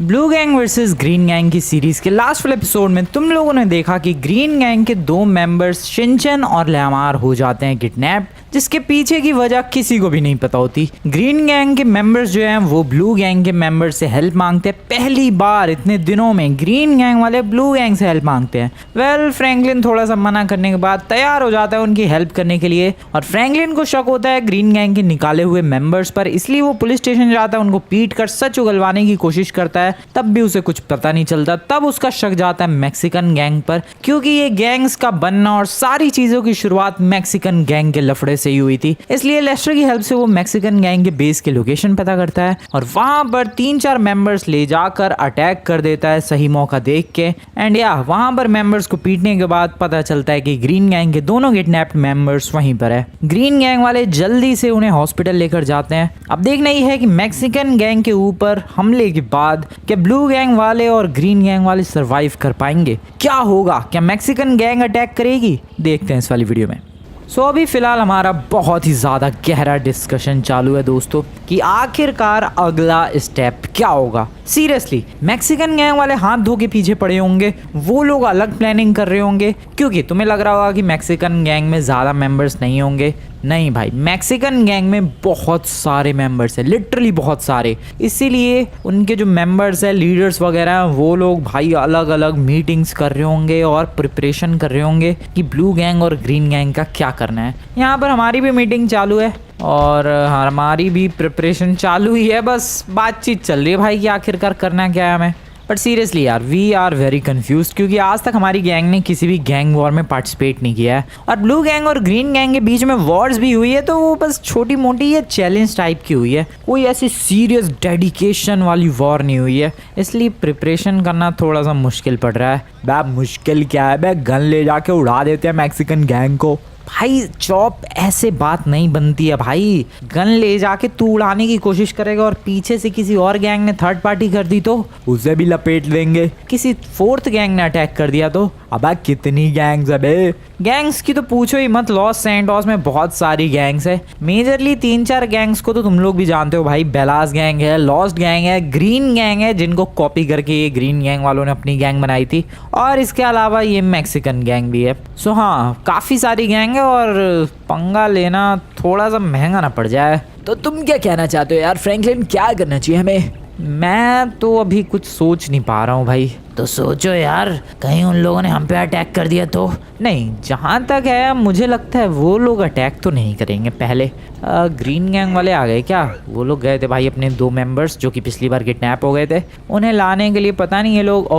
Blue gang versus green gang की series के last वाले एपिसोड में तुम लोगों ने देखा कि ग्रीन गैंग के दो मेंबर्स शिनचैन और ल्यामार हो जाते हैं किडनैप, जिसके पीछे की वजह किसी को भी नहीं पता होती। ग्रीन गैंग के मेंबर्स जो हैं वो ब्लू गैंग के मेंबर्स से हेल्प मांगते हैं। पहली बार इतने दिनों में ग्रीन गैंग वाले ब्लू गैंग से हेल्प मांगते हैं। वेल, फ्रैंकलिन थोड़ा सा मना करने के बाद तैयार हो जाता है उनकी हेल्प करने के लिए, और फ्रैंकलिन को शक होता है ग्रीन गैंग के निकाले हुए मेंबर्स पर, इसलिए वो पुलिस स्टेशन जाता है, उनको पीट कर सच उगलवाने की कोशिश करता है। तब भी उसे कुछ पता नहीं चलता। तब उसका शक जाता है मैक्सिकन गैंग पर, क्योंकि ये गैंग्स का बनना और सारी चीजों की शुरुआत मैक्सिकन गैंग के लफड़े से ही हुई थी। इसलिए लेस्टर की हेल्प से वो मैक्सिकन गैंग के बेस के लोकेशन पता करता है और वहां पर 3-4 मेंबर्स ले जाकर अटैक कर देता है सही मौका देख के। एंड वहां पर मेंबर्स को पीटने के बाद पता चलता है कि ग्रीन गैंग के दोनों किडनैप्ड मेंबर्स वहीं पर है। ग्रीन गैंग वाले जल्दी से उन्हें हॉस्पिटल लेकर जाते हैं। अब देखना ही है कि मैक्सिकन गैंग के ऊपर हमले के बाद क्या ब्लू गैंग वाले और ग्रीन गैंग वाले सरवाइव कर पाएंगे। क्या होगा, क्या मैक्सिकन गैंग अटैक करेगी, देखते हैं इस वाली वीडियो में। सो अभी फिलहाल हमारा बहुत ही ज़्यादा गहरा डिस्कशन चालू है दोस्तों कि आखिरकार अगला स्टेप क्या होगा। सीरियसली मैक्सिकन गैंग वाले हाथ धो के पीछे पड़े होंगे, वो लोग अलग प्लानिंग कर रहे होंगे, क्योंकि तुम्हें लग रहा होगा कि मैक्सिकन गैंग में ज़्यादा मेंबर्स नहीं होंगे। नहीं भाई, मैक्सिकन गैंग में बहुत सारे मेंबर्स हैं, लिटरली बहुत सारे। इसीलिए उनके जो मेंबर्स हैं, लीडर्स वगैरह हैं, वो लोग भाई अलग अलग मीटिंग्स कर रहे होंगे और प्रिपरेशन कर रहे होंगे कि ब्लू गैंग और ग्रीन गैंग का क्या करना है। यहाँ पर हमारी भी मीटिंग चालू है और हमारी भी प्रिपरेशन चालू ही है, बस बातचीत चल रही है भाई कि आखिरकार करना क्या है हमें। बट सीरियसली यार, वी आर वेरी कंफ्यूज, क्योंकि आज तक हमारी गैंग ने किसी भी गैंग वॉर में पार्टिसिपेट नहीं किया है और ब्लू गैंग और ग्रीन गैंग के बीच में वॉर्स भी हुई है तो वो बस छोटी मोटी या चैलेंज टाइप की हुई है, कोई ऐसी सीरियस डेडिकेशन वाली वॉर नहीं हुई है। इसलिए प्रिपरेशन करना थोड़ा सा मुश्किल पड़ रहा है। बा मुश्किल क्या है बे, गन ले जाके उड़ा देते हैं मैक्सिकन गैंग को। भाई चॉप, ऐसे बात नहीं बनती है भाई। गन ले जाके तू उड़ाने की कोशिश करेगा और पीछे से किसी और गैंग ने थर्ड पार्टी कर दी तो उसे भी लपेट देंगे। किसी फोर्थ गैंग ने अटैक कर दिया तो अबे कितनी गैंग्स है बे। गैंग्स की तो पूछो ही मत, लॉस सैंटोस में बहुत सारी गैंग्स है। मेजरली 3-4 गैंग्स को तो तुम लोग भी जानते हो भाई। बेलास गैंग है, लॉस्ट गैंग है, ग्रीन गैंग है, जिनको कॉपी करके ये ग्रीन गैंग वालों ने अपनी गैंग बनाई थी, और इसके अलावा ये मैक्सिकन गैंग भी है। सो हाँ, काफ़ी सारी गैंग है और पंगा लेना थोड़ा सा महंगा ना पड़ जाए। तो तुम क्या कहना चाहते हो यार फ्रैंकलिन, क्या करना चाहिए हमें? मैं तो अभी कुछ सोच नहीं पा रहा हूँ भाई। तो सोचो यार, कहीं उन लोगों ने हम पे अटैक कर दिया तो? नहीं, जहाँ तक है मुझे लगता है वो लोग अटैक तो नहीं करेंगे। पहले ग्रीन गैंग वाले आ गए क्या? वो लोग गए थे भाई अपने 2 मेंबर्स जो कि पिछली बार किडनैप हो गए थे, उन्हें लाने के लिए। पता नहीं ये लोग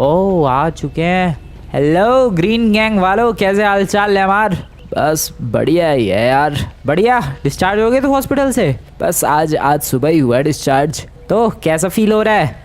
ओ आ चुके हैं। हेलो ग्रीन गैंग वालों, कैसे हाल चाल है हमार? बस बढ़िया ही है यार। बढ़िया, डिस्चार्ज हो गए तो हॉस्पिटल से? बस आज सुबह ही हुआ डिस्चार्ज। तो कैसा फील हो रहा है?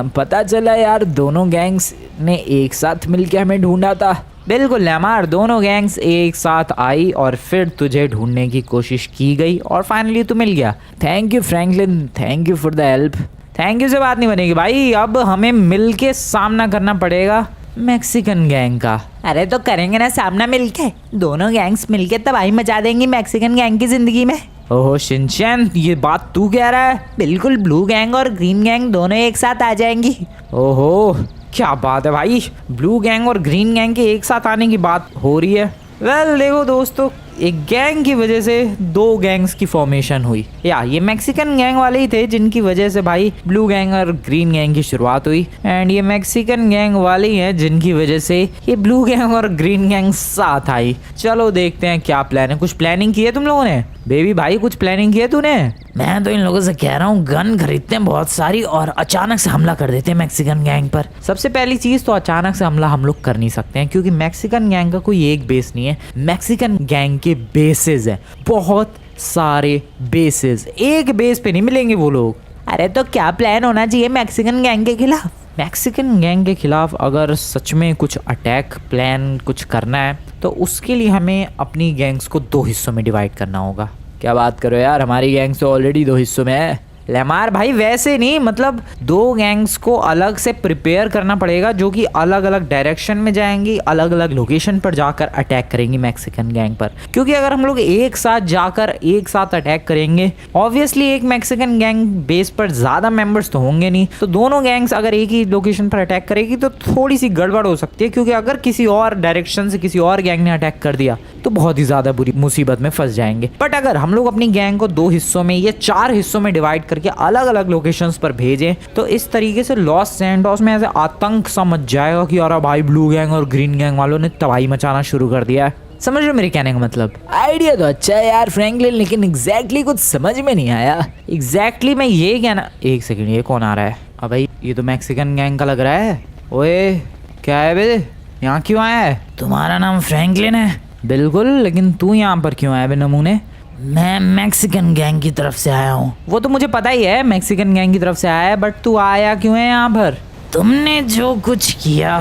पता चला यार दोनों गैंग्स ने एक साथ मिलके हमें ढूंढा था। बिल्कुल ल्यामार, दोनों गैंग्स एक साथ आई और फिर तुझे ढूंढने की कोशिश की गई और फाइनली तू मिल गया। Thank you Franklin, thank you for the help. Thank you से बात नहीं बनेगी भाई, अब हमें मिलके सामना करना पड़ेगा मैक्सिकन गैंग का। अरे तो करेंगे ना सामना मिलके, दोनों गैंग्स मिलके तबाही मचा देंगी मैक्सिकन गैंग की जिंदगी में। ओहो शिनचैन, ये बात तू कह रहा है? बिल्कुल, ब्लू गैंग और ग्रीन गैंग दोनों एक साथ आ जाएंगी। ओहो क्या बात है भाई, ब्लू गैंग और ग्रीन गैंग के एक साथ आने की बात हो रही है। वेल देखो दोस्तों, एक गैंग की वजह से 2 गैंग्स की फॉर्मेशन हुई। ये मैक्सिकन गैंग वाले ही थे जिनकी वजह से भाई ब्लू गैंग और ग्रीन गैंग की शुरुआत हुई, एंड ये मैक्सिकन गैंग वाले ही हैं जिनकी वजह से ये ब्लू गैंग और ग्रीन गैंग साथ आई। चलो देखते हैं क्या प्लान है। कुछ प्लानिंग की है तुम लोगों ने? बेबी भाई कुछ प्लानिंग की है तूने? मैं तो इन लोगों से कह रहा हूँ गन खरीदते हैं बहुत सारी और अचानक से हमला कर देते हैं मैक्सिकन गैंग पर। सबसे पहली चीज तो अचानक से हमला हम लोग कर नहीं सकते हैं, क्योंकि मैक्सिकन गैंग का कोई एक बेस नहीं है। मैक्सिकन गैंग के बेसेस हैं, बहुत सारे बेसेस, एक बेस पे नहीं मिलेंगे वो लोग। अरे तो क्या प्लान होना चाहिए मैक्सिकन गैंग के खिलाफ? मैक्सिकन गैंग के खिलाफ अगर सच में कुछ अटैक प्लान कुछ करना है तो उसके लिए हमें अपनी गैंग्स को 2 हिस्सों में डिवाइड करना होगा। क्या बात करो यार, हमारी गैंग्स तो ऑलरेडी 2 हिस्सों में है। लेमार भाई वैसे नहीं, मतलब दो गैंग्स को अलग से प्रिपेयर करना पड़ेगा जो कि अलग अलग डायरेक्शन में जाएंगी, अलग अलग लोकेशन पर जाकर अटैक करेंगी मैक्सिकन गैंग पर। क्योंकि अगर हम लोग एक साथ जाकर एक साथ अटैक करेंगे, ऑब्वियसली एक मैक्सिकन गैंग बेस पर ज्यादा मेंबर्स तो होंगे नहीं, तो दोनों गैंग्स अगर एक ही लोकेशन पर अटैक करेगी तो थोड़ी सी गड़बड़ हो सकती है। क्योंकि अगर किसी और डायरेक्शन से किसी और गैंग ने अटैक कर दिया तो बहुत ही ज्यादा बुरी मुसीबत में फंस जाएंगे। बट अगर हम लोग अपनी गैंग को 2 हिस्सों में या 4 हिस्सों में डिवाइड करके अलग अलग लोकेशंस पर भेजें तो इस तरीके से लॉस सैंटोस में ऐसे आतंक सा मच जाएगा कि यार भाई ब्लू गैंग और ग्रीन गैंग वालों ने तबाही मचाना शुरू कर दिया है। समझ रहे हो मेरे कहने का मतलब? आइडिया तो अच्छा है यार फ्रैंकलिन, लेकिन एग्जैक्टली कुछ समझ में नहीं आया। एग्जैक्टली मैं ये कहना, एक सेकंड, ये कौन आ रहा है? अब भाई ये तो मैक्सिकन गैंग का लग रहा है। ओए क्या है बे, यहाँ क्यों आया है? तुम्हारा नाम फ्रैंकलिन है? बिल्कुल, लेकिन तू यहाँ पर क्यों आया बे नमूने? मैं मैक्सिकन गैंग की तरफ से आया हूँ। वो तो मुझे पता ही है मैक्सिकन गैंग की तरफ से आया है, बट तू आया क्यों है यहाँ पर? तुमने जो कुछ किया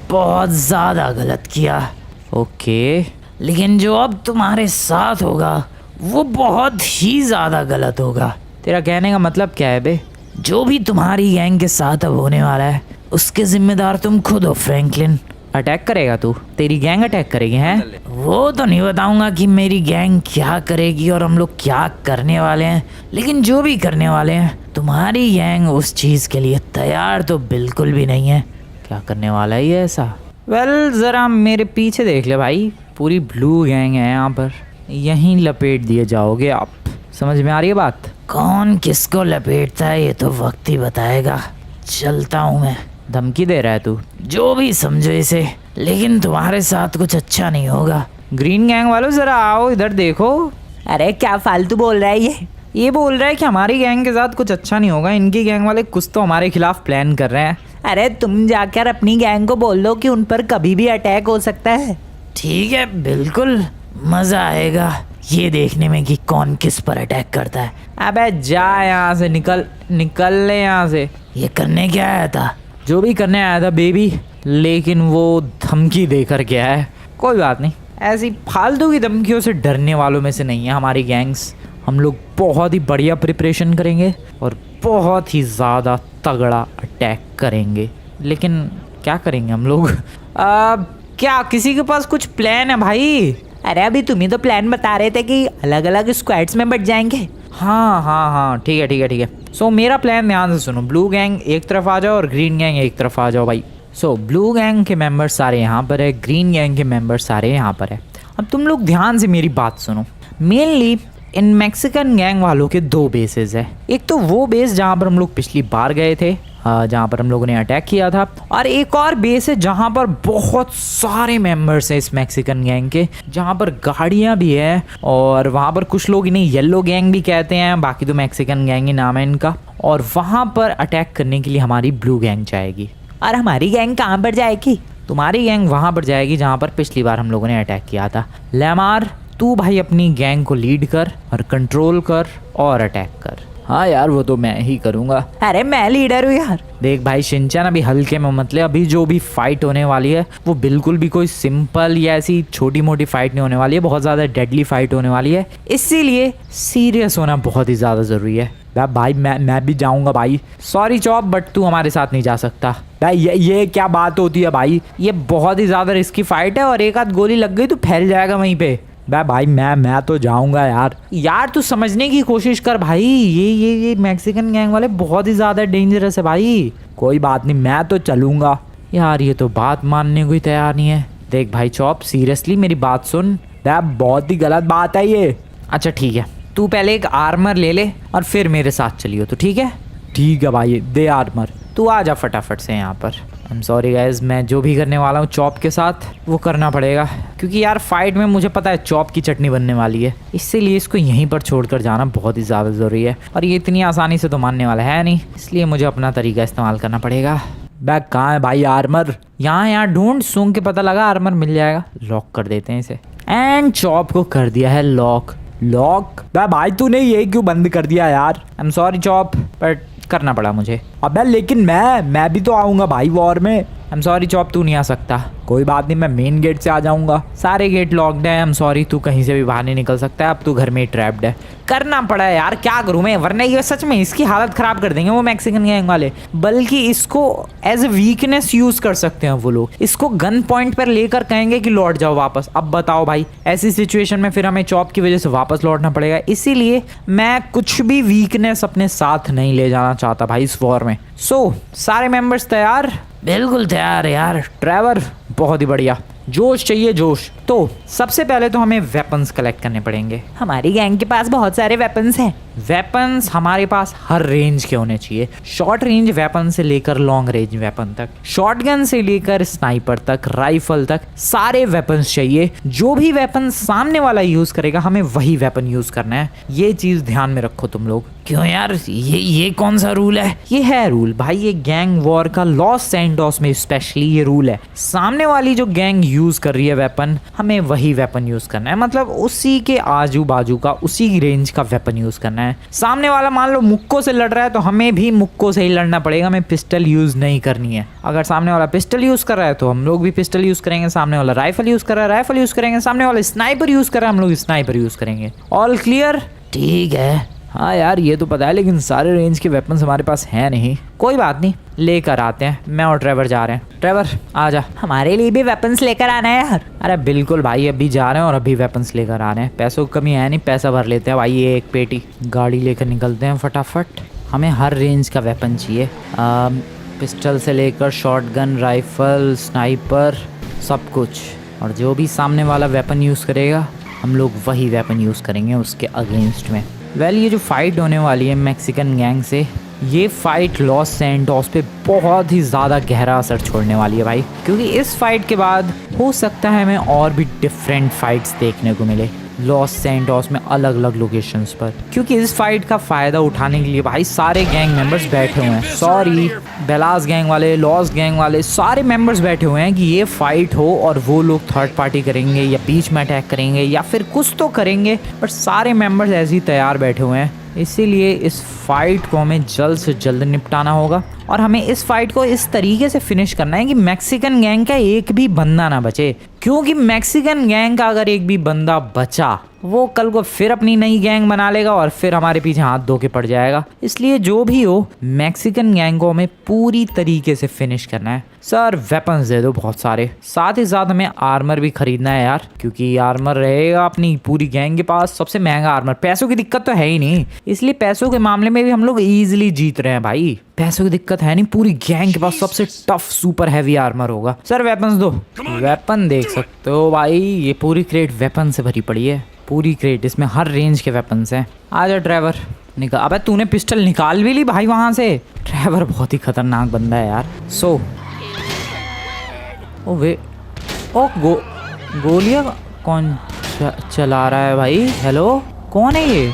बहुत ज्यादा गलत किया। ओके, लेकिन जो अब तुम्हारे साथ होगा वो बहुत ही ज्यादा गलत होगा। तेरा कहने का मतलब क्या है बे? जो भी तुम्हारी गैंग के साथ अब होने वाला है उसके जिम्मेदार तुम खुद हो फ्रैंकलिन। अटैक करेगा तू? तेरी गैंग अटैक करेगी हैं? वो तो नहीं बताऊंगा कि मेरी गैंग क्या करेगी और हम लोग क्या करने वाले हैं, लेकिन जो भी करने वाले हैं तुम्हारी गैंग उस चीज के लिए तैयार तो बिल्कुल भी नहीं है। क्या करने वाला है ये ऐसा? वेल जरा मेरे पीछे देख ले भाई, पूरी ब्लू गैंग है यहाँ पर, यहीं लपेट दिए जाओगे आप। समझ में आ रही है बात? कौन किसको लपेटता है ये तो वक्त ही बताएगा। चलता हूँ मैं। धमकी दे रहा है तू? जो भी समझो इसे, लेकिन तुम्हारे साथ कुछ अच्छा नहीं होगा। ग्रीन गैंग वालों जरा आओ इधर देखो। अरे क्या फालतू बोल रहा है ये बोल रहा है कि हमारी गैंग के साथ कुछ अच्छा नहीं होगा, इनकी गैंग वाले कुछ तो हमारे खिलाफ प्लान कर रहे हैं। अरे तुम जाकर अपनी गैंग को बोल दो कि उन पर कभी भी अटैक हो सकता है। ठीक है, बिल्कुल, मजा आएगा ये देखने में कि कौन किस पर अटैक करता है। अबे जा यहाँ से, निकल ले यहाँ से। ये करने क्या आया था? जो भी करने आया था बेबी, लेकिन वो धमकी देकर गया है। कोई बात नहीं, ऐसी फालतू की धमकियों से डरने वालों में से नहीं है हमारी गैंग्स। हम लोग बहुत ही बढ़िया प्रिपरेशन करेंगे और बहुत ही ज़्यादा तगड़ा अटैक करेंगे। लेकिन क्या करेंगे हम लोग? क्या किसी के पास कुछ प्लान है भाई? अरे अभी तुम ही तो प्लान बता रहे थे कि अलग अलग स्क्वाड्स में बट जाएंगे। हाँ, ठीक है। सो मेरा प्लान ध्यान से सुनो। ब्लू गैंग एक तरफ आ जाओ और ग्रीन गैंग एक तरफ आ जाओ भाई। सो ब्लू गैंग के मेंबर्स सारे यहाँ पर है, ग्रीन गैंग के मेंबर्स सारे यहाँ पर है। अब तुम लोग ध्यान से मेरी बात सुनो। मेनली इन मैक्सिकन गैंग वालों के 2 बेसेस है। एक तो वो बेस जहाँ पर हम लोग पिछली बार गए थे, जहाँ पर हम लोगों ने अटैक किया था, और एक और बेस है जहाँ पर बहुत सारे मेंबर्स हैं इस मैक्सिकन गैंग के, जहाँ पर गाड़ियाँ भी है और वहाँ पर कुछ लोग इन्हें येलो गैंग भी कहते हैं, बाकी तो मैक्सिकन गैंग ही नाम है इनका। और वहाँ पर अटैक करने के लिए हमारी ब्लू गैंग जाएगी। और हमारी गैंग कहाँ पर जाएगी? तुम्हारी गैंग वहाँ पर जाएगी जहाँ पर पिछली बार हम लोगों ने अटैक किया था। लेमार तू भाई अपनी गैंग को लीड कर और कंट्रोल कर और अटैक कर। हाँ यार वो तो मैं ही करूँगा। अरे मैं लीडर हूँ यार। देख भाई शिनचैन, अभी हल्के में मत ले। अभी जो भी फाइट होने वाली है वो बिल्कुल भी कोई सिंपल या ऐसी छोटी मोटी फाइट नहीं होने वाली है, बहुत ज़्यादा डेडली फाइट होने वाली है। इसीलिए सीरियस होना बहुत ही ज़्यादा ज़रूरी है। भाई मैं भी जाऊँगा भाई। सॉरी चॉप, बट तू हमारे साथ नहीं जा सकता। भाई ये क्या बात होती है भाई? ये बहुत ही ज़्यादा रिस्की फाइट है और एक आध गोली लग गई तो फैल जाएगा वहीं पे। भाई मैं तो जाऊंगा यार तू समझने की कोशिश कर भाई। ये मैक्सिकन गैंग वाले बहुत ही ज्यादा डेंजरस है भाई। कोई बात नहीं, मैं तो चलूंगा। यार ये तो बात मानने को ही तैयार नहीं है। देख भाई चॉप, सीरियसली मेरी बात सुन। बहुत ही गलत बात है ये। अच्छा ठीक है, तू पहले एक आर्मर ले ले और फिर मेरे साथ चलियो तो ठीक है? ठीक है भाई, दे आर्मर। तू आ जा फटाफट से यहाँ पर। आई एम सॉरी गाइज, मैं जो भी करने वाला हूँ चॉप के साथ वो करना पड़ेगा, क्योंकि यार फाइट में मुझे पता है चॉप की चटनी बनने वाली है। इसीलिए इसको यहीं पर छोड़कर जाना बहुत ही ज़्यादा ज़रूरी है और ये इतनी आसानी से तो मानने वाला है नहीं, इसलिए मुझे अपना तरीका इस्तेमाल करना पड़ेगा। बैग कहाँ है भाई आर्मर? यहाँ ढूंढ, सूंघ के पता लगा आर्मर मिल जाएगा। लॉक कर देते हैं इसे। एंड चॉप को कर दिया है लॉक। भाई तूने ये क्यों बंद कर दिया यार? I am sorry chop, but करना पड़ा मुझे। अबे लेकिन मैं भी तो आऊंगा भाई वॉर में। आई एम सॉरी चॉप, तू नहीं आ सकता। कोई बात नहीं, मैं मेन गेट से आ जाऊंगा, सारे गेट लॉक्ड है। आई एम सॉरी, तू कहीं से भी बाहर नहीं निकल सकता है, अब तू घर में ही ट्रैप्ड है। करना पड़ा है यार, क्या करूं मैं, वरना ये सच में इसकी हालत खराब कर देंगे वो मैक्सिकन गैंग वाले। बल्कि इसको एज ए वीकनेस यूज कर सकते हैं वो लोग, इसको गन पॉइंट पर लेकर कहेंगे कि लौट जाओ वापस। अब बताओ भाई, ऐसी सिचुएशन में फिर हमें चॉप की वजह से वापस लौटना पड़ेगा। इसीलिए मैं कुछ भी वीकनेस अपने साथ नहीं ले जाना चाहता भाई इस वॉर में। सो सारे मेंबर्स तैयार? बिल्कुल तैयार यार। ट्रेवर बहुत ही बढ़िया, जोश चाहिए जोश। तो सबसे पहले तो हमें वेपन्स कलेक्ट करने पड़ेंगे। हमारी गैंग के पास बहुत सारे वेपन्स हैं। वेपन्स हमारे पास हर रेंज के होने चाहिए, शॉर्ट रेंज वेपन से लेकर लॉन्ग रेंज वेपन तक, शॉटगन से लेकर स्नाइपर तक, राइफल तक, सारे वेपन्स चाहिए। जो भी वेपन सामने वाला यूज करेगा हमें वही वेपन यूज करना है, ये चीज ध्यान में रखो तुम लोग। क्यों यार, ये कौन सा रूल है? ये है रूल भाई, ये गैंग वॉर का लॉस सैंटोस में स्पेशली ये रूल है। सामने वाली जो गैंग यूज कर रही है वेपन, हमें वही वेपन यूज करना है, मतलब उसी के आजू बाजू का, उसी रेंज का वेपन यूज करना है। सामने वाला मान लो मुक्को से लड़ रहा है तो हमें भी मुक्को से ही लड़ना पड़ेगा, हमें पिस्टल यूज नहीं करनी है। अगर सामने वाला पिस्टल यूज कर रहा है तो हम लोग भी पिस्टल यूज करेंगे, सामने वाला राइफल यूज कर रहा है राइफल यूज करेंगे, सामने वाला स्नाइपर यूज कर रहा है हम लोग स्नाइपर यूज करेंगे। All clear? ठीक है। हाँ यार ये तो पता है, लेकिन सारे रेंज के वेपन्स हमारे पास हैं नहीं। कोई बात नहीं, लेकर आते हैं। मैं और ट्रेवर जा रहे हैं। ट्रेवर आ जा, हमारे लिए भी वेपन्स लेकर आना है यार। अरे बिल्कुल भाई, अभी जा रहे हैं और अभी वेपन्स लेकर आ रहे हैं। पैसों की कमी है नहीं, पैसा भर लेते हैं भाई। ये एक पेटी गाड़ी लेकर निकलते हैं फटाफट। हमें हर रेंज का वेपन चाहिए, पिस्टल से लेकर शॉटगन, राइफल, स्नाइपर, सब कुछ। और जो भी सामने वाला वेपन यूज़ करेगा हम लोग वही वेपन यूज़ करेंगे उसके अगेंस्ट में। ये जो फाइट होने वाली है मैक्सिकन गैंग से, ये फाइट लॉस सैंटोस पे बहुत ही ज़्यादा गहरा असर छोड़ने वाली है भाई, क्योंकि इस फाइट के बाद हो सकता है हमें और भी डिफरेंट फाइट्स देखने को मिले लॉस सैंटोस में अलग अलग लोकेशंस पर। क्योंकि इस फाइट का फ़ायदा उठाने के लिए भाई सारे गैंग मेंबर्स बैठे हुए हैं। सॉरी, बेलास गैंग वाले, लॉस गैंग वाले, सारे मेंबर्स बैठे हुए हैं कि ये फाइट हो और वो लोग थर्ड पार्टी करेंगे या बीच में अटैक करेंगे या फिर कुछ तो करेंगे, बट सारे मेंबर्स ऐसे ही तैयार बैठे हुए हैं। इसीलिए इस फाइट को हमें जल्द से जल्द निपटाना होगा और हमें इस फाइट को इस तरीके से फिनिश करना है कि मैक्सिकन गैंग का एक भी बंदा ना बचे। क्योंकि मैक्सिकन गैंग का अगर एक भी बंदा बचा, वो कल को फिर अपनी नई गैंग बना लेगा और फिर हमारे पीछे हाथ धो के पड़ जाएगा। इसलिए जो भी हो, मैक्सिकन गैंग को हमें पूरी तरीके से फिनिश करना है। सर वेपन्स दे दो बहुत सारे, साथ ही साथ हमें आर्मर भी खरीदना है यार, क्योंकि आर्मर रहेगा अपनी पूरी गैंग के पास सबसे महंगा आर्मर। पैसों की दिक्कत तो है ही नहीं, इसलिए पैसों के मामले में भी हम लोग ईजिली जीत रहे हैं भाई। पैसों की दिक्कत है नहीं, पूरी गैंग के पास सबसे टफ सुपर हैवी आर्मर होगा। सर वेपन्स दो। वेपन देख सकते हो भाई, ये पूरी क्रेट वेपन से भरी पड़ी है, पूरी क्रेट, इसमें हर रेंज के वेपन्स हैं। आजा ड्राइवर निकाल। अबे तूने पिस्टल निकाल भी ली भाई वहां से। ड्राइवर बहुत ही खतरनाक बंदा है यार। सो ओ वे ओ गोलियां कौन चला रहा है भाई? हेलो, कौन है ये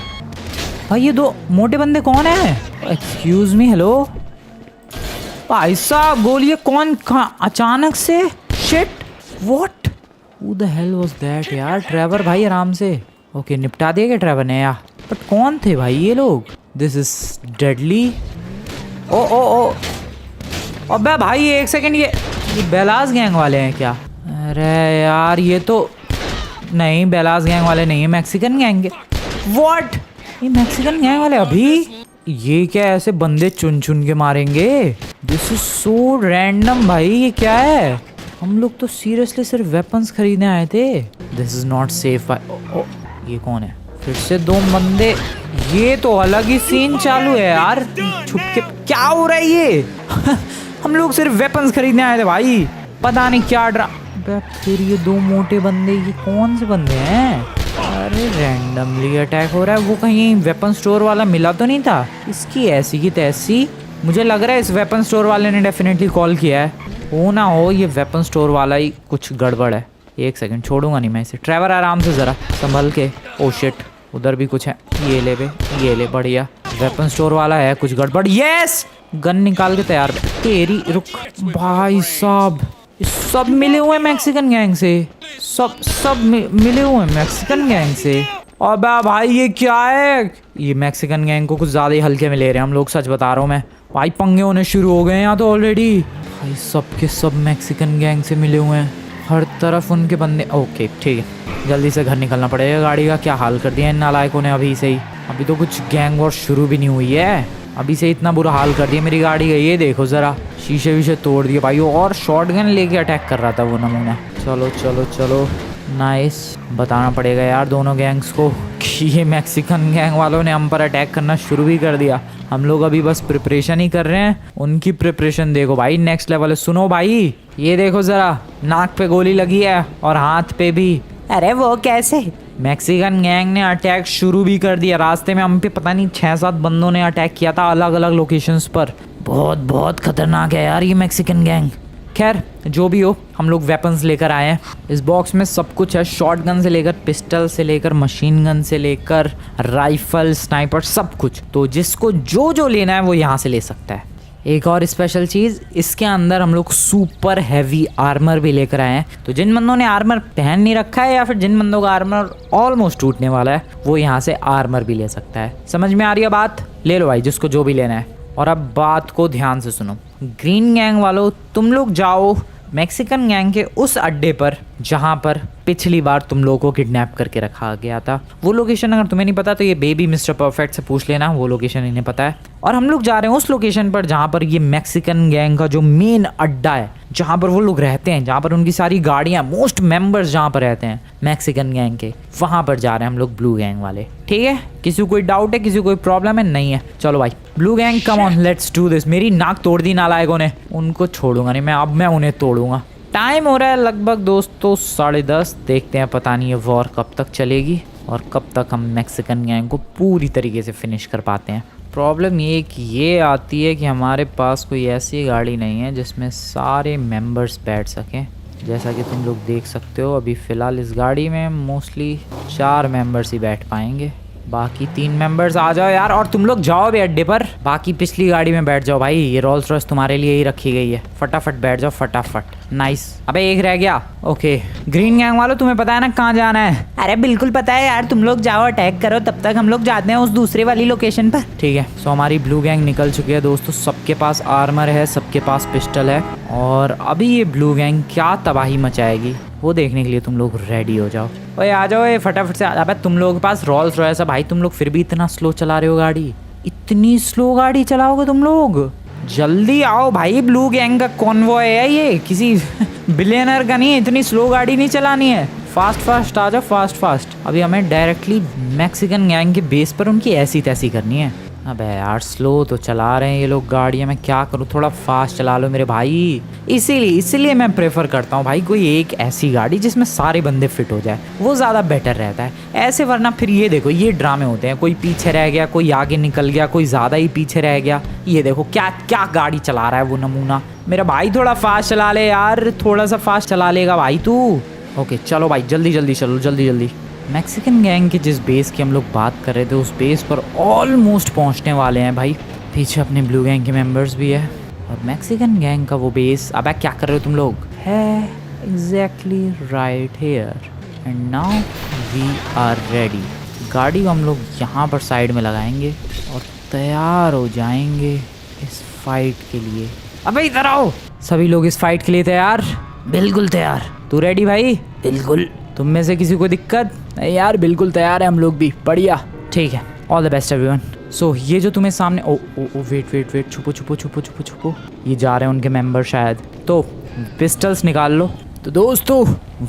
भाई? ये दो मोटे बंदे कौन है? एक्सक्यूज मी, हेलो भाई साहब, गोलियां कौन कहाँ अचानक से? Shit, what, who the hell was that यार? ट्रेवर भाई आराम से। ओके, निपटा दिया क्या ट्रेवर ने यार? बट कौन थे भाई ये लोग? This is deadly. ओ ओ ओ अबे भाई एक सेकंड, ये बेलास गैंग वाले हैं क्या? अरे यार ये तो नहीं, बेलास गैंग वाले नहीं है, मैक्सिकन गैंग के। व्हाट, ये मैक्सिकन गैंग वाले? अभी ये क्या ऐसे बंदे चुन चुन के मारेंगे? दिस इज सो रैंडम भाई, ये क्या है? हम लोग तो सीरियसली सिर्फ वेपन्स खरीदने आए थे। दिस इज नॉट सेफ भाई। ये कौन है? फिर से दो बंदे। ये तो अलग ही सीन चालू है यार, छुप के क्या हो रहा है ये? हम लोग सिर्फ वेपन्स खरीदने आए थे भाई, पता नहीं क्या फिर ये दो मोटे बंदे, ये कौन से बंदे हैं? अरे रैंडमली अटैक हो रहा है। वो कहीं वेपन स्टोर वाला मिला तो नहीं था? इसकी ऐसी की तैसी। मुझे लग रहा है इस वेपन स्टोर वाले ने डेफिनेटली कॉल किया है। हो ना हो ये वेपन स्टोर वाला ही कुछ गड़बड़ है। एक सेकंड, छोड़ूंगा नहीं मैं इसे। ट्रेवर आराम से ज़रा संभल के। ओ शिट, उधर भी कुछ है। ये ले बे, ये ले, बढ़िया। वेपन स्टोर वाला है कुछ गड़बड़। यस, गन निकाल के तैयार। तेरी रुक भाई साहब, सब मिले हुए मैक्सिकन गैंग से, सब मिले हुए मैक्सिकन गैंग से। अबे भाई ये क्या है? ये मैक्सिकन गैंग को कुछ ज़्यादा ही हल्के में ले रहे हैं हम लोग, सच बता रहा हूँ मैं भाई। पंगे होने शुरू हो गए यहाँ तो ऑलरेडी। भाई सबके सब मैक्सिकन गैंग से मिले हुए हैं, हर तरफ उनके बंदे। ओके ठीक है, जल्दी से घर निकलना पड़ेगा। गाड़ी का क्या हाल कर दिया इन नालायकों ने अभी से ही। अभी तो कुछ गैंग वॉर शुरू भी नहीं हुई है, अभी से इतना बुरा हाल कर दिया मेरी गाड़ी का। ये देखो ज़रा, शीशे वीशे तोड़ दिए भाई, और शॉटगन लेके अटैक कर रहा था वो नमूना। चलो चलो चलो, नाइस। बताना पड़ेगा यार दोनों गैंग्स को कि ये मैक्सिकन गैंग वालों ने हम पर अटैक करना शुरू भी कर दिया। हम लोग अभी बस प्रिपरेशन ही कर रहे हैं, उनकी प्रिपरेशन देखो भाई नेक्स्ट लेवल है। सुनो भाई, ये देखो ज़रा, नाक पे गोली लगी है और हाथ पे भी। अरे वो कैसे? मैक्सिकन गैंग ने अटैक शुरू भी कर दिया। रास्ते में हम पे पता नहीं 6-7 बंदों ने अटैक किया था अलग अलग लोकेशंस पर। बहुत बहुत खतरनाक है यार ये मैक्सिकन गैंग। खैर जो भी हो, हम लोग वेपन्स लेकर आए हैं। इस बॉक्स में सब कुछ है, शॉर्ट गन से लेकर पिस्टल से लेकर मशीन गन से लेकर राइफल, स्नाइपर, सब कुछ। तो जिसको जो जो लेना है वो यहाँ से ले सकता है। एक और स्पेशल चीज़, इसके अंदर हम लोग सुपर हैवी आर्मर भी लेकर आए हैं। तो जिन बंदों ने आर्मर पहन नहीं रखा है या फिर जिन बंदों का आर्मर ऑलमोस्ट टूटने वाला है, वो यहाँ से आर्मर भी ले सकता है। समझ में आ रही है बात? ले लो भाई जिसको जो भी लेना है। और अब बात को ध्यान से सुनो, ग्रीन गैंग वालों, तुम लोग जाओ मैक्सिकन गैंग के उस अड्डे पर जहाँ पर पिछली बार तुम लोगों को किडनैप करके रखा गया था। वो लोकेशन अगर तुम्हें नहीं पता तो ये बेबी मिस्टर परफेक्ट से पूछ लेना, वो लोकेशन इन्हें पता है। और हम लोग जा रहे हैं उस लोकेशन पर जहाँ पर ये मैक्सिकन गैंग का जो मेन अड्डा है, जहाँ पर वो लोग रहते हैं, जहाँ पर उनकी सारी गाड़ियाँ, मोस्ट मेंबर्स जहाँ पर रहते हैं मैक्सिकन गैंग के, वहाँ पर जा रहे हैं हम लोग ब्लू गैंग वाले। ठीक है, किसी को कोई डाउट है, किसी को कोई प्रॉब्लम है? नहीं है। चलो भाई blue gang come on, let's do this. मेरी नाक तोड़ दी नालायकों ने, उनको छोड़ूंगा नहीं मैं, अब मैं उन्हें तोड़ूंगा। टाइम हो रहा है लगभग दोस्तों 10:30। देखते हैं पता नहीं ये वॉर कब तक चलेगी और कब तक हम मैक्सिकन गैंग को पूरी तरीके से फिनिश कर पाते हैं। प्रॉब्लम ये कि ये आती है कि हमारे पास कोई ऐसी गाड़ी नहीं है जिसमें सारे मेंबर्स बैठ सकें। जैसा कि तुम लोग देख सकते हो अभी फ़िलहाल इस गाड़ी में मोस्टली 4 मेंबर्स ही बैठ पाएंगे। बाकी 3 मेंबर्स आ जाओ यार, और तुम लोग जाओ भी अड्डे पर। बाकी पिछली गाड़ी में बैठ जाओ भाई, ये रोल्स रॉयस तुम्हारे लिए ही रखी गई है। फटाफट बैठ जाओ फटाफट। नाइस। अबे एक रह गया। ओके ग्रीन गैंग वालों, तुम्हें पता है ना कहाँ जाना है? अरे बिल्कुल पता है यार, तुम लोग जाओ अटैक करो, तब तक हम लोग जाते हैं उस दूसरे वाली लोकेशन पर। ठीक है, सो हमारी ब्लू गैंग निकल चुकी है दोस्तों। सबके पास आर्मर है, सबके पास पिस्टल है, और अभी ये ब्लू गैंग क्या तबाही मचाएगी वो देखने के लिए तुम लोग रेडी हो जाओ। ओए आ जाओ, ये फटाफट से। अबे तुम लोगों के पास रोल्स रॉयस है भाई, तुम लोग फिर भी इतना स्लो चला रहे हो गाड़ी। इतनी स्लो गाड़ी चलाओगे तुम लोग? जल्दी आओ भाई, ब्लू गैंग का कॉन्वॉय है ये, किसी बिलियनर का नहीं है। इतनी स्लो गाड़ी नहीं चलानी है, फास्ट फास्ट आ जाओ, फास्ट फास्ट। अभी हमें डायरेक्टली मैक्सिकन गैंग के बेस पर उनकी ऐसी तैसी करनी है। अबे यार स्लो तो चला रहे हैं ये लोग गाड़ियाँ, मैं क्या करूँ? थोड़ा फास्ट चला लो मेरे भाई। इसीलिए मैं प्रेफर करता हूँ भाई कोई एक ऐसी गाड़ी जिसमें सारे बंदे फिट हो जाए, वो ज़्यादा बेटर रहता है ऐसे। वरना फिर ये देखो ये ड्रामे होते हैं, कोई पीछे रह गया, कोई आगे निकल गया, कोई ज़्यादा ही पीछे रह गया। ये देखो क्या क्या गाड़ी चला रहा है वो नमूना। मेरा भाई थोड़ा फास्ट चला ले यार, थोड़ा सा फास्ट चला लेगा भाई तू। ओके चलो भाई जल्दी जल्दी चलो, जल्दी जल्दी। मैक्सिकन गैंग के जिस बेस की हम लोग बात कर रहे थे उस बेस पर ऑलमोस्ट पहुंचने वाले हैं भाई। पीछे अपने ब्लू गैंग के मेंबर्स भी है और मैक्सिकन गैंग का वो बेस। अब क्या कर रहे हो तुम लोग? है exactly right here and now we are ready. गाड़ी को हम लोग यहाँ पर साइड में लगाएंगे और तैयार हो जाएंगे इस फाइट के लिए। अबे इधर आओ, सभी लोग इस फाइट के लिए तैयार? बिल्कुल तैयार। तू रेडी भाई? बिल्कुल। तुम में से किसी को दिक्कत? नहीं यार बिल्कुल तैयार है हम लोग भी। बढ़िया, ठीक है, ऑल द बेस्ट एवरीवन। सो ये जो तुम्हें सामने, ओ वेट, छुपो। ये जा रहे हैं उनके मेंबर शायद, तो पिस्टल्स निकाल लो। तो दोस्तों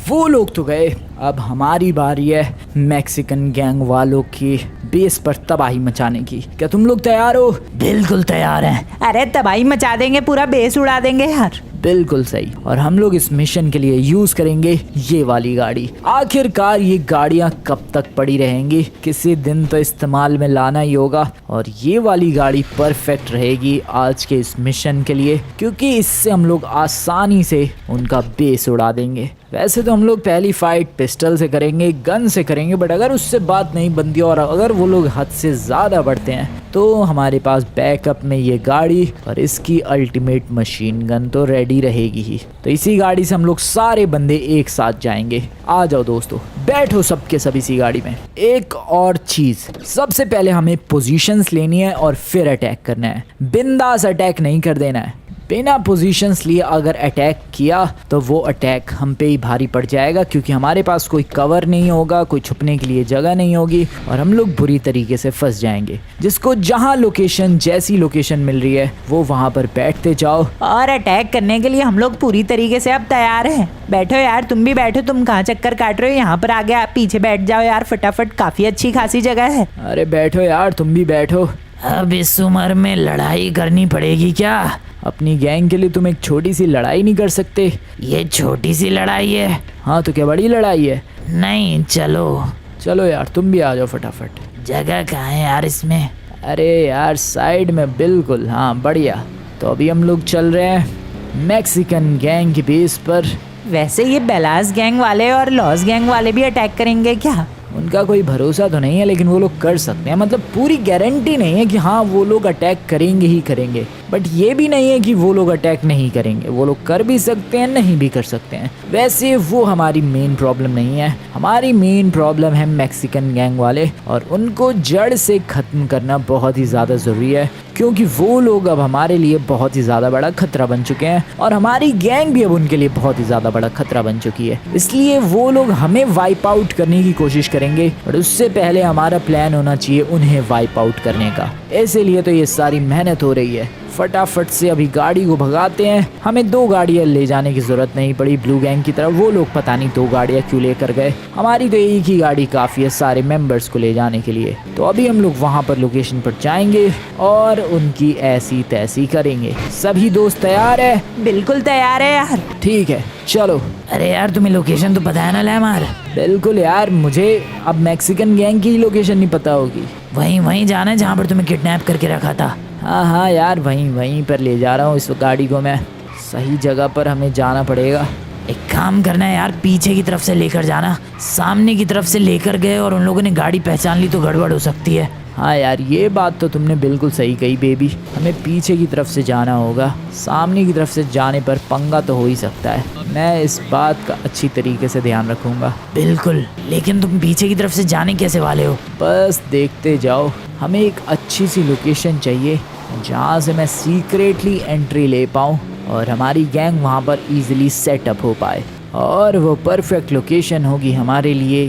वो लोग तो गए, अब हमारी बारी है मैक्सिकन गैंग वालों की बेस पर तबाही मचाने की। क्या तुम लोग तैयार हो? बिल्कुल तैयार हैं। अरे तबाही मचा देंगे, पूरा बेस उड़ा देंगे यार। बिल्कुल सही। और हम लोग इस मिशन के लिए यूज करेंगे ये वाली गाड़ी। आखिरकार ये गाड़ियाँ कब तक पड़ी रहेंगी, किसी दिन तो इस्तेमाल में लाना ही होगा। और ये वाली गाड़ी परफेक्ट रहेगी आज के इस मिशन के लिए, क्योंकि इससे हम लोग आसानी से उनका बेस उड़ा देंगे। वैसे तो हम लोग पहली फाइट पिस्टल से करेंगे, गन से करेंगे, बट अगर उससे बात नहीं बनती और अगर वो लोग हद से ज़्यादा बढ़ते हैं तो हमारे पास बैकअप में ये गाड़ी और इसकी अल्टीमेट मशीन गन तो रेडी रहेगी ही। तो इसी गाड़ी से हम लोग सारे बंदे एक साथ जाएंगे। आ जाओ दोस्तों, बैठो सबके सब इसी गाड़ी में। एक और चीज़, सबसे पहले हमें पोजीशंस लेनी है और फिर अटैक करना है। बिंदास अटैक नहीं कर देना है, बिना पोजीशंस लिए अगर अटैक किया तो वो अटैक हम पे ही भारी पड़ जाएगा, क्योंकि हमारे पास कोई कवर नहीं होगा, कोई छुपने के लिए जगह नहीं होगी और हम लोग बुरी तरीके से फंस जाएंगे। जिसको जहाँ लोकेशन जैसी लोकेशन मिल रही है वो वहाँ पर बैठते जाओ और अटैक करने के लिए हम लोग पूरी तरीके से अब तैयार हैं। बैठो यार, तुम भी बैठो, तुम कहाँ चक्कर काट रहे हो, यहाँ पर आगे पीछे बैठ जाओ यार फटाफट, काफी अच्छी खासी जगह है। अरे बैठो यार, तुम भी बैठो। अब इस उम्र में लड़ाई करनी पड़ेगी क्या? अपनी गैंग के लिए तुम एक छोटी सी लड़ाई नहीं कर सकते? ये छोटी सी लड़ाई है? हाँ तो क्या बड़ी लड़ाई है? नहीं, चलो यार तुम भी आ जाओ फटाफट। जगह कहाँ है यार इसमें? अरे यार साइड में बिल्कुल, हाँ बढ़िया। तो अभी हम लोग चल रहे हैं मैक्सिकन गैंग की बेस पर। वैसे ये बेलास गैंग वाले और लॉस गैंग वाले भी अटैक करेंगे क्या? उनका कोई भरोसा तो नहीं है, लेकिन वो लोग कर सकते हैं। मतलब पूरी गारंटी नहीं है कि हाँ वो लोग अटैक करेंगे ही करेंगे, बट ये भी नहीं है कि वो लोग अटैक नहीं करेंगे। वो लोग कर भी सकते हैं, नहीं भी कर सकते हैं। वैसे वो हमारी मेन प्रॉब्लम नहीं है। हमारी मेन प्रॉब्लम है मैक्सिकन गैंग वाले, और उनको जड़ से ख़त्म करना बहुत ही ज़्यादा ज़रूरी है, क्योंकि वो लोग अब हमारे लिए बहुत ही ज़्यादा बड़ा खतरा बन चुके हैं और हमारी गैंग भी अब उनके लिए बहुत ही ज़्यादा बड़ा खतरा बन चुकी है। इसलिए वो लोग हमें वाइप आउट करने की कोशिश करेंगे, और उससे पहले हमारा प्लान होना चाहिए उन्हें वाइप आउट करने का। इसीलिए तो ये सारी मेहनत हो रही है। फटाफट से अभी गाड़ी को भगाते हैं। हमें 2 गाड़ियाँ ले जाने की ज़रूरत नहीं पड़ी ब्लू गैंग की तरफ। वो लोग पता नहीं 2 गाड़ियाँ क्यों लेकर गए। हमारी तो एक ही गाड़ी काफ़ी है सारे मेंबर्स को ले जाने के लिए। तो अभी हम लोग वहाँ पर लोकेशन पर जाएंगे और उनकी ऐसी तैसी करेंगे। सभी दोस्त तैयार है? बिल्कुल तैयार है यार। ठीक है चलो। अरे यार तुम्हें लोकेशन तो पता है ना लैमार? बिल्कुल यार, मुझे अब मैक्सिकन गैंग की लोकेशन नहीं पता होगी। वहीं जाना है जहाँ पर तुम्हें किडनैप करके रखा था। हाँ यार, वहीं पर ले जा रहा हूँ इस गाड़ी को मैं। सही जगह पर हमें जाना पड़ेगा। एक काम करना है यार, पीछे की तरफ से लेकर जाना। सामने की तरफ से लेकर गए और उन लोगों ने गाड़ी पहचान ली तो गड़बड़ हो सकती है। हाँ यार, ये बात तो तुमने बिल्कुल सही कही बेबी। हमें पीछे की तरफ से जाना होगा। सामने की तरफ से जाने पर पंगा तो हो ही सकता है। मैं इस बात का अच्छी तरीके से ध्यान रखूँगा। बिल्कुल, लेकिन तुम पीछे की तरफ से जाने कैसे वाले हो? बस देखते जाओ। हमें एक अच्छी सी लोकेशन चाहिए जहाँ से मैं सीक्रेटली एंट्री ले पाऊँ और हमारी गैंग वहाँ पर इजीली सेटअप हो पाए। और वो परफेक्ट लोकेशन होगी हमारे लिए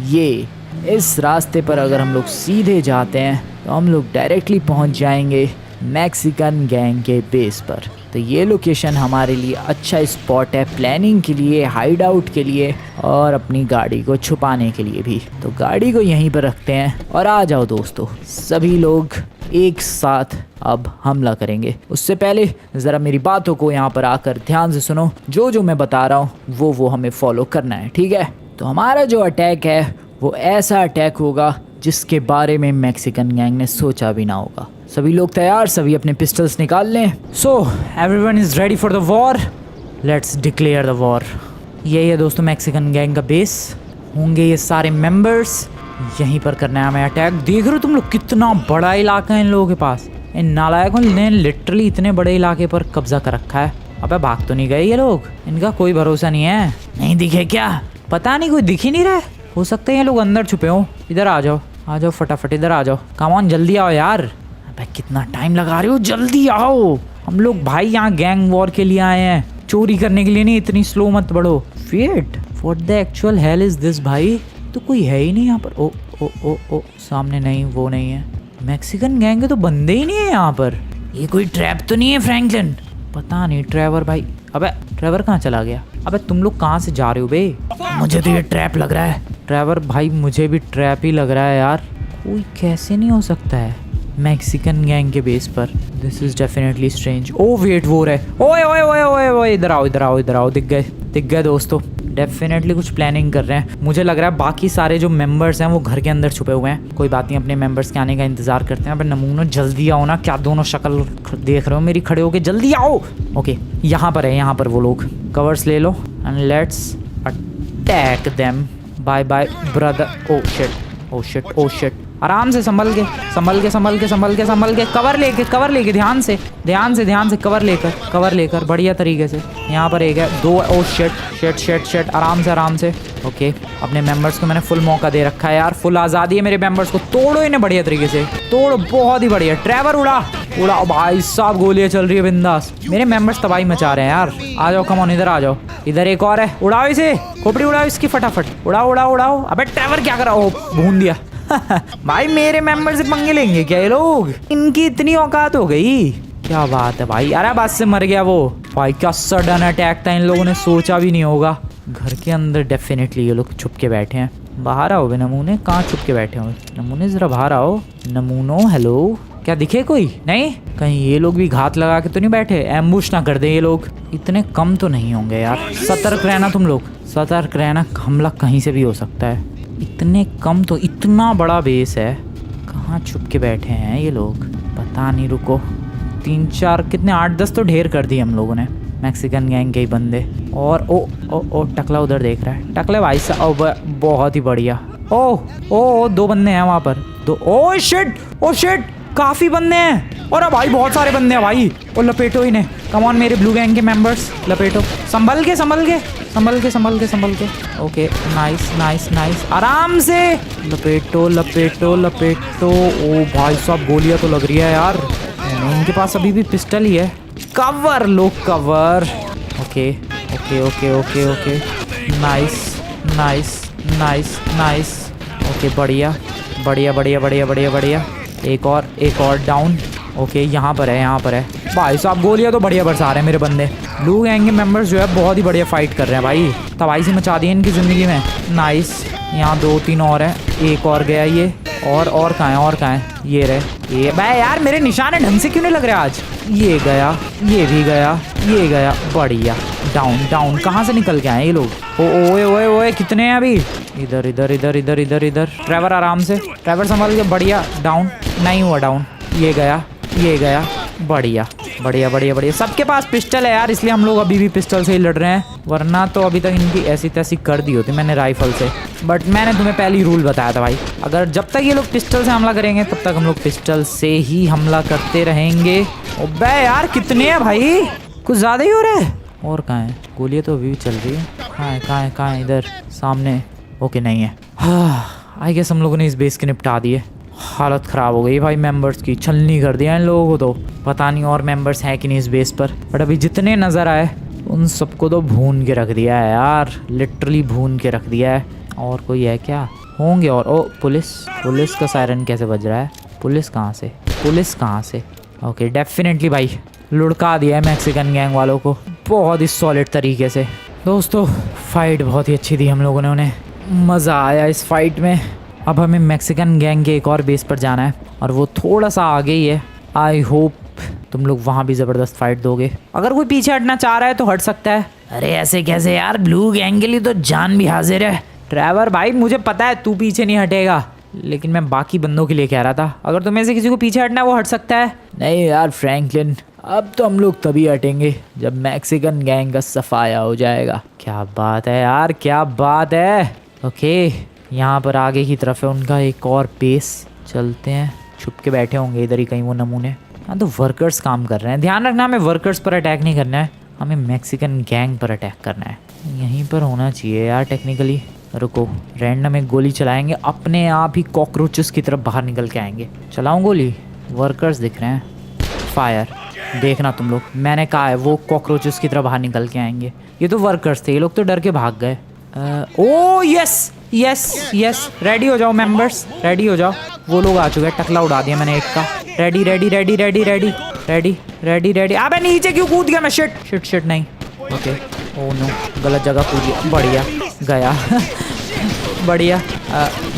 ये। इस रास्ते पर अगर हम लोग सीधे जाते हैं तो हम लोग डायरेक्टली पहुँच जाएंगे मैक्सिकन गैंग के बेस पर। तो ये लोकेशन हमारे लिए अच्छा स्पॉट है प्लानिंग के लिए, हाइड आउट के लिए और अपनी गाड़ी को छुपाने के लिए भी। तो गाड़ी को यहीं पर रखते हैं और आ जाओ दोस्तों, सभी लोग एक साथ अब हमला करेंगे। उससे पहले ज़रा मेरी बातों को यहाँ पर आकर ध्यान से सुनो। जो मैं बता रहा हूँ वो हमें फॉलो करना है, ठीक है? तो हमारा जो अटैक है वो ऐसा अटैक होगा जिसके बारे में मैक्सिकन गैंग ने सोचा भी ना होगा। सभी लोग तैयार? सभी अपने पिस्टल्स निकाल लें। So everyone is ready for the war. Let's declare the war. यही है दोस्तों मैक्सिकन गैंग का बेस। होंगे ये सारे मेंबर्स, यहीं पर करना है हमें अटैक। देख रहे हो तुम लोग कितना बड़ा इलाका है इन लोगों के पास। इन नालायकों ने लिटरली इतने बड़े इलाके पर कब्जा कर रखा है। अबे भाग तो नहीं गए ये लोग? इनका कोई भरोसा नहीं है। नहीं दिखे क्या? पता नहीं, कोई दिख ही नहीं रहा है। हो सकता है ये लोग अंदर छुपे हो। इधर आ जाओ फटाफट, इधर आ जाओ। कम ऑन, जल्दी आओ यार। अबे कितना टाइम लगा रहे हो, जल्दी आओ। हम लोग भाई यहाँ गैंग वॉर के लिए आए हैं, चोरी करने के लिए नहीं। इतनी स्लो मत बढ़ो। Wait, what the actual hell is this भाई? तो कोई है ही नहीं यहाँ पर। ओ ओ ओ ओ सामने नहीं, वो नहीं है। मैक्सिकन गैंग के तो बंदे ही नहीं है यहाँ पर। ये कोई ट्रैप तो नहीं है फ्रैंकलिन? पता नहीं। ट्रेवर भाई, अबे ट्रेवर कहाँ चला गया? अबे तुम लोग कहाँ से जा रहे हो बे? मुझे तो ये ट्रैप लग रहा है। ट्रेवर भाई मुझे भी ट्रैप ही लग रहा है यार। कोई कैसे नहीं हो सकता है मैक्सिकन गैंग के बेस पर। This is definitely strange. Oh wait, वो रहे। ओए ओए ओए ओए ओए, इधर आओ। दिख गए दोस्तों। डेफिनेटली कुछ प्लानिंग कर रहे हैं। मुझे लग रहा है बाकी सारे जो मेंबर्स हैं वो घर के अंदर छुपे हुए हैं। कोई बात नहीं, अपने मेंबर्स के आने का इंतजार करते हैं। अब नमूना जल्दी आओ ना। क्या दोनों शक्ल देख रहे हो मेरी खड़े होके? जल्दी आओ। ओके, यहाँ पर वो लोग। कवर्स ले लो and let's attack them. Bye bye brother. Oh shit. आराम से संभल के। कवर लेके ध्यान से कवर लेकर बढ़िया तरीके से। यहाँ पर एक है, 2। ओ शिट। आराम से। ओके, अपने मेंबर्स को मैंने फुल मौका दे रखा है यार। फुल आज़ादी है मेरे मेंबर्स को। तोड़ो इन्हें बढ़िया तरीके से, तोड़ो। बहुत ही बढ़िया। ट्रेवर उड़ा। उड़ाओ भाई साहब, गोलियां चल रही है बिंदास। मेरे मेंबर्स तबाही मचा रहे हैं यार। आ जाओ, कम ऑन, इधर आ जाओ। इधर एक और है, उड़ाओ इसे, खोपड़ी उड़ाओ इसकी फटाफट। उड़ाओ उड़ाओ उड़ाओ। अबे ट्रेवर क्या कर रहा हो, भून दिया। भाई मेरे मेंबर से पंगे लेंगे क्या ये लोग? इनकी इतनी औकात हो गई, क्या बात है भाई। अरे बस से मर गया वो भाई। क्या सडन अटैक था, इन लोगों ने सोचा भी नहीं होगा। घर के अंदर डेफिनेटली ये लोग छुप के बैठे हैं। बाहर आओ बे नमूने, कहाँ छुप के बैठे हो नमूने, जरा बाहर आओ नमूनो। हेलो, क्या दिखे कोई? नहीं, कहीं ये लोग भी घात लगा के तो नहीं बैठे, एम्बुश ना कर दे ये लोग। इतने कम तो नहीं होंगे यार। सतर्क रहना तुम लोग, सतर्क रहना, हमला कहीं से भी हो सकता है। इतने कम तो, इतना बड़ा बेस है, कहाँ छुप के बैठे हैं ये लोग, पता नहीं। रुको, 3-4 कितने, 8-10 तो ढेर कर दिए हम लोगों ने, मैक्सिकन गैंग के ही बंदे। और ओ टकला उधर देख रहा है, टकले भाई साहब, बहुत ही बढ़िया। ओ 2 बंदे हैं वहाँ पर, 2। ओ शिट, काफी बंदे हैं। और भाई बहुत सारे बंदे हैं भाई। और लपेटो इन्हें, कम ऑन मेरे ब्लू गैंग के मेंबर्स, लपेटो। संभल के। ओके, नाइस, आराम से लपेटो। ओ भाई साहब, गोलियां तो लग रही है यार। इनके पास अभी भी पिस्टल ही है। कवर लो, कवर। Okay, nice. ओके, बढ़िया। एक और डाउन। ओके, यहाँ पर है भाई साहब। गोलियां तो बढ़िया बरसा रहे हैं मेरे बंदे। ब्लू गैंग के मेंबर्स जो है बहुत ही बढ़िया फाइट कर रहे हैं भाई। तबाही से मचा दी इनकी जिंदगी में। नाइस, यहाँ 2-3 और है, एक और गया ये। और कहाँ है? ये रहे। ये भाई यार, मेरे निशाने ढंग से क्यों नहीं लग रहे आज? ये गया, ये भी गया, बढ़िया। डाउन। कहाँ से निकल के आए ये लोग? ओए, कितने हैं अभी? इधर। ट्रेवर आराम से, ट्रेवर संभाल के, बढ़िया। डाउन नहीं हुआ, डाउन। ये गया, बढ़िया। सबके पास पिस्टल है यार, इसलिए हम लोग अभी भी पिस्टल से ही लड़ रहे हैं, वरना तो अभी तक इनकी ऐसी तैसी कर दी होती मैंने राइफल से। बट मैंने तुम्हें पहले ही रूल बताया था भाई, अगर जब तक ये लोग पिस्टल से हमला करेंगे तब तक हम लोग पिस्टल से ही हमला करते रहेंगे। ओबे यार, कितने हैं भाई? कुछ ज्यादा ही हो रहा है। और कहाँ है? गोलियां तो अभी भी चल रही है। कहाँ है? इधर सामने। ओके, नहीं है। आई गेस हम लोगों ने इस बेस के निपटा दिए। हालत ख़राब हो गई भाई मेंबर्स की, छलनी कर दिया इन लोगों को। तो पता नहीं और मेंबर्स हैं कि नहीं इस बेस पर, बट अभी जितने नज़र आए उन सबको तो भून के रख दिया है यार, लिटरली भून के रख दिया है। और कोई है क्या? होंगे और। ओ पुलिस का सायरन कैसे बज रहा है? पुलिस कहाँ से? ओके, डेफिनेटली भाई लुढ़का दिया है मैक्सिकन गैंग वालों को बहुत ही सॉलिड तरीके से। दोस्तों, फाइट बहुत ही अच्छी थी हम लोगों ने, उन्हें मज़ा आया इस फाइट में। अब हमें मैक्सिकन गैंग के एक और बेस पर जाना है और वो थोड़ा सा आगे ही है। आई होप तुम लोग वहाँ भी ज़बरदस्त फाइट दोगे। अगर कोई पीछे हटना चाह रहा है तो हट सकता है। अरे ऐसे कैसे यार, ब्लू गैंग के लिए तो जान भी हाजिर है। ट्रेवर भाई, मुझे पता है तू पीछे नहीं हटेगा, लेकिन मैं बाकी बंदों के लिए कह रहा था, अगर तुम्हें से किसी को पीछे हटना है वो हट सकता है। नहीं यार फ्रैंकलिन, अब तो हम लोग तभी हटेंगे जब मैक्सिकन गैंग का सफाया हो जाएगा। क्या बात है यार, क्या बात है। ओके, यहाँ पर आगे की तरफ है उनका एक और बेस, चलते हैं। छुप के बैठे होंगे इधर ही कहीं वो नमूने। हाँ, तो वर्कर्स काम कर रहे हैं। ध्यान रखना, हमें वर्कर्स पर अटैक नहीं करना है, हमें मैक्सिकन गैंग पर अटैक करना है। यहीं पर होना चाहिए यार टेक्निकली। रुको, रैंडम एक गोली चलाएंगे, अपने आप ही कॉकरोचेस की तरफ बाहर निकल के आएंगे। चलाऊं गोली? वर्कर्स दिख रहे हैं, फायर। देखना तुम लोग, मैंने कहा है वो कॉकरोचेस की तरह बाहर निकल के आएंगे। ये तो वर्कर्स थे, ये लोग तो डर के भाग गए। ओ यस, रेडी हो जाओ मेंबर्स, रेडी हो जाओ। वो लोग आ चुके हैं, टकला उड़ा दिया मैंने एक का। रेडी। अबे नीचे क्यों कूद गया मैं? शिट नहीं। ओके, ओ नो, गलत जगह कूद गया। बढ़िया गया। बढ़िया।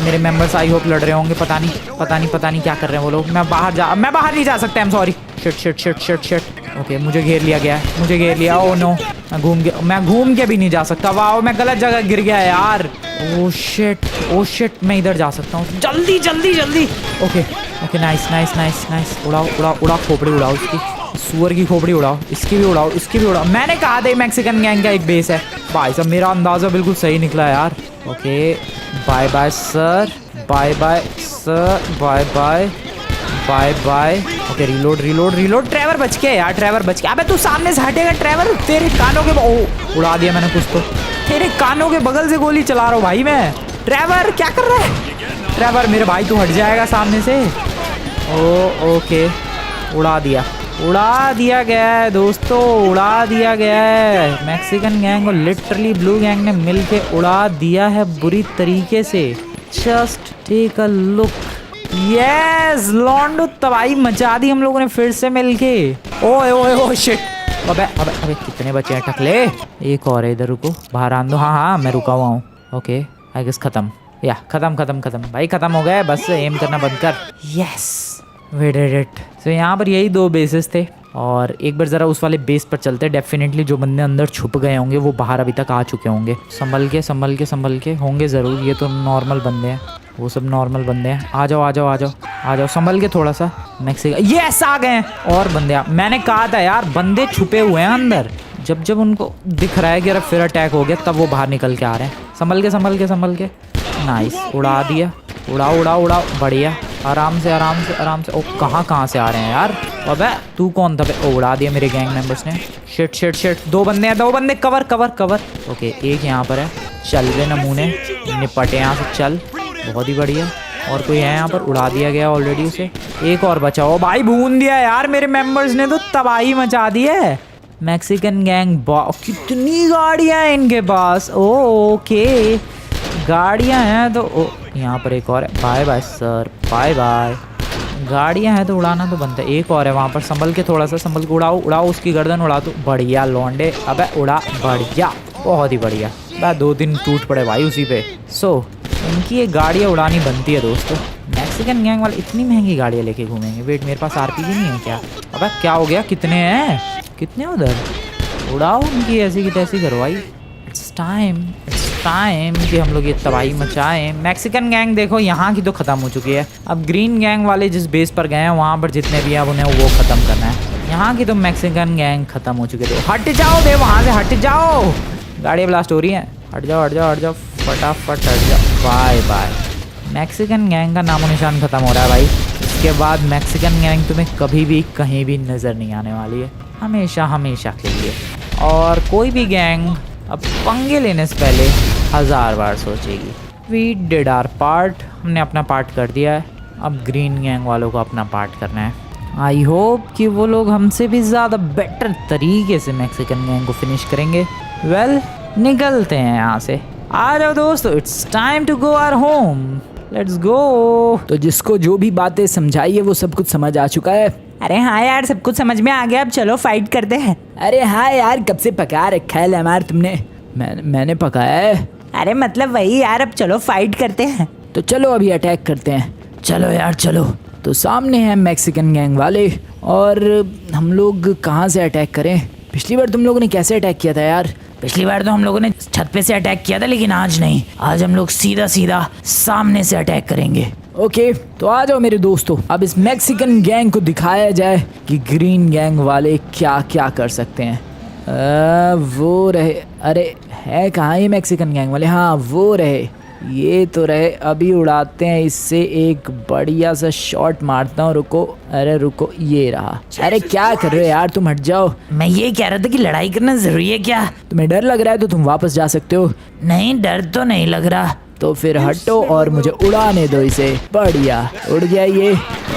मेरे मेंबर्स आई होप लड़ रहे होंगे, पता नहीं क्या कर रहे हैं वो लोग। मैं बाहर नहीं जा सकता, I am sorry. Shit. Okay, मुझे घेर लिया गया। ओ नो, मैं घूम के भी नहीं जा सकता। वाह, मैं गलत जगह गिर गया यार। ओ शिट, मैं इधर जा सकता हूँ। जल्दी। Okay, nice. उड़ाओ खोपड़ी, उड़ाओ इसकी, सुअर की खोपड़ी उड़ाओ, इसकी भी उड़ाओ। मैंने कहा था मैक्सिकन गैंग का एक बेस है। भाई साहब, मेरा अंदाजा बिल्कुल सही निकला यार। Okay, bye sir, bye. Okay, reload. Trevor बच के यार, अबे तू सामने से हटेगा ट्रेवर, तेरे कानों के उड़ा दिया मैंने कुछ तो। तेरे कानों के बगल से गोली चला रहा हूँ भाई मैं। ट्रेवर क्या कर रहा है? ट्रेवर मेरे भाई, तू हट जाएगा सामने से। ओके, उड़ा दिया गया है दोस्तों, उड़ा दिया गया है। मैक्सिकन गैंग और लिटरली ब्लू गैंग ने मिलके उड़ा दिया है बुरी तरीके से। Just take a look, yes लॉन्डो तबाही मचा दी हम लोगों ने फिर से मिलके। ओए ओए ओए शिट, अबे अबे अबे कितने बचे हैं टकले। एक और है इधर, रुको बाहर आन दो। हाँ हाँ मैं रुका हुआ हूँ। ओके आई गेस खत्म, या खत्म भाई, खत्म हो गया। बस एम करना बंद कर। Yes we did it. तो यहाँ पर यही 2 बेसेस थे और एक बार ज़रा उस वाले बेस पर चलते। डेफिनेटली जो बंदे अंदर छुप गए होंगे वो बाहर अभी तक आ चुके होंगे। संभल के होंगे ज़रूर, ये तो नॉर्मल बंदे हैं, वो सब नॉर्मल बंदे हैं। आ जाओ संभल के थोड़ा सा। मैक्सिकन यस आ गए हैं और बंदे। मैंने कहा था यार बंदे छुपे हुए हैं अंदर। जब उनको दिख रहा है कि अरे फिर अटैक हो गया तब वो बाहर निकल के आ रहे हैं। संभल के नाइस, उड़ा दिया। उड़ा बढ़िया, आराम से। ओ कहाँ से आ रहे हैं यार। अबे तू कौन था बे? ओ उड़ा दिया मेरे गैंग मेंबर्स ने। शिट 2 बंदे कवर। ओके एक यहाँ पर है, चल वे नमूने निपटे यहाँ से, चल बहुत ही बढ़िया। और कोई है यहाँ पर, उड़ा दिया गया ऑलरेडी उसे। एक और बचा। ओ भाई भून दिया यार मेरे मेंबर्स ने, तो तबाही मचा दी है। मैक्सिकन गैंग कितनी गाड़ियाँ हैं इनके पास। ओके गाड़ियाँ हैं तो यहाँ पर एक और है। Bye sir, bye. गाड़ियाँ हैं तो उड़ाना तो बनता है। एक और है वहाँ पर, संभल के थोड़ा सा, संभल के उड़ाओ उसकी गर्दन उड़ा तो बढ़िया लौंडे। अबे उड़ा बढ़िया, बहुत ही बढ़िया। 2-3 टूट पड़े भाई उसी पे। इनकी ये गाड़ियाँ उड़ानी बनती है दोस्तों। मैक्सिकन गैंग वाले इतनी महंगी गाड़ियाँ लेके घूमेंगे। वेट मेरे पास आरपीजी नहीं है क्या? अबे क्या हो गया, कितने हैं, कितने उधर? उड़ाओ उनकी ऐसी की तैसी करवाई। इट्स टाइम कि हम लोग ये तबाही मचाएं। मैक्सिकन गैंग देखो यहाँ की तो ख़त्म हो चुकी है। अब ग्रीन गैंग वाले जिस बेस पर गए हैं वहाँ पर जितने भी हैं अब उन्हें वो ख़त्म करना है। यहाँ की तो मैक्सिकन गैंग ख़त्म हो चुकी है। हट जाओ बे वहाँ से, हट जाओ। गाड़ी ब्लास्ट हो रही है, हट जाओ फटाफट हट जाओ। बाय। मैक्सिकन गैंग का नामो निशान ख़त्म हो रहा है भाई। इसके बाद मैक्सिकन गैंग तुम्हें कभी भी कहीं भी नज़र नहीं आने वाली है, हमेशा के लिए। और कोई भी गैंग अब पंगे लेने से पहले 1000 बार सोचेगी। वी डिड आवर पार्ट, हमने अपना पार्ट कर दिया है। अब ग्रीन गैंग वालों को अपना पार्ट करना है। आई होप कि वो लोग हमसे भी ज़्यादा बेटर तरीके से मैक्सिकन गैंग को फिनिश करेंगे। वेल निकलते हैं यहाँ से। आ जाओ दोस्तों, it's time to go our home, let's go. तो जिसको जो भी बातें समझाई है वो सब कुछ समझ आ चुका है। अरे हाँ यार सब कुछ समझ में आ गया, अब चलो फाइट करते हैं। अरे हाँ यार कब से पका रखा है लैमार तुमने? मैंने पकाया है। अरे मतलब वही यार, अब चलो फाइट करते हैं। तो चलो अभी अटैक करते हैं। चलो यार चलो। तो सामने है मैक्सिकन गैंग वाले और हम लोग कहाँ से अटैक करें? पिछली बार तुम लोगों ने कैसे अटैक किया था यार? पिछली बार तो हम लोगों ने छत पे से अटैक किया था, लेकिन आज नहीं। आज हम लोग सीधा सामने से अटैक करेंगे। ओके तो आ जाओ मेरे दोस्तों, अब इस मैक्सिकन गैंग को दिखाया जाए कि ग्रीन गैंग वाले क्या क्या कर सकते हैं। वो रहे, अरे है कहाँ ये मैक्सिकन गैंग वाले? हाँ वो रहे, ये तो रहे। अभी उड़ाते हैं इससे एक बढ़िया सा शॉट मारता हूँ। रुको, अरे रुको, ये रहा। अरे क्या कर रहे हो यार, तुम हट जाओ। मैं ये कह रहा था कि लड़ाई करना जरूरी है क्या? तुम्हें डर लग रहा है तो तुम वापस जा सकते हो। नहीं डर तो नहीं लग रहा। तो फिर हटो और मुझे उड़ाने दो इसे। बढ़िया उड़ गया ये।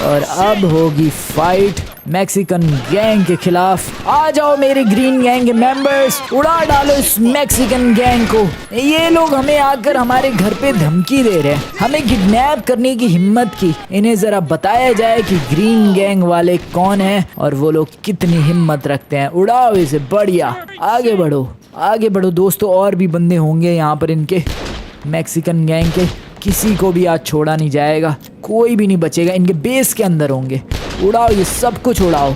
और अब होगी फाइट मैक्सिकन गैंग के खिलाफ। आ जाओ मेरे ग्रीन गैंग के मेंबर्स, उड़ा डालो इस मैक्सिकन गैंग को। ये लोग हमें आकर हमारे घर पे धमकी दे रहे हैं, हमें किडनैप करने की हिम्मत की। इन्हें जरा बताया जाए कि ग्रीन गैंग वाले कौन हैं और वो लोग कितनी हिम्मत रखते हैं। उड़ाओ इसे, बढ़िया। आगे बढ़ो दोस्तों, और भी बंदे होंगे यहाँ पर इनके मैक्सिकन गैंग के। किसी को भी आज छोड़ा नहीं जाएगा, कोई भी नहीं बचेगा। इनके बेस के अंदर होंगे। उड़ाओ ये सब कुछ उड़ाओ।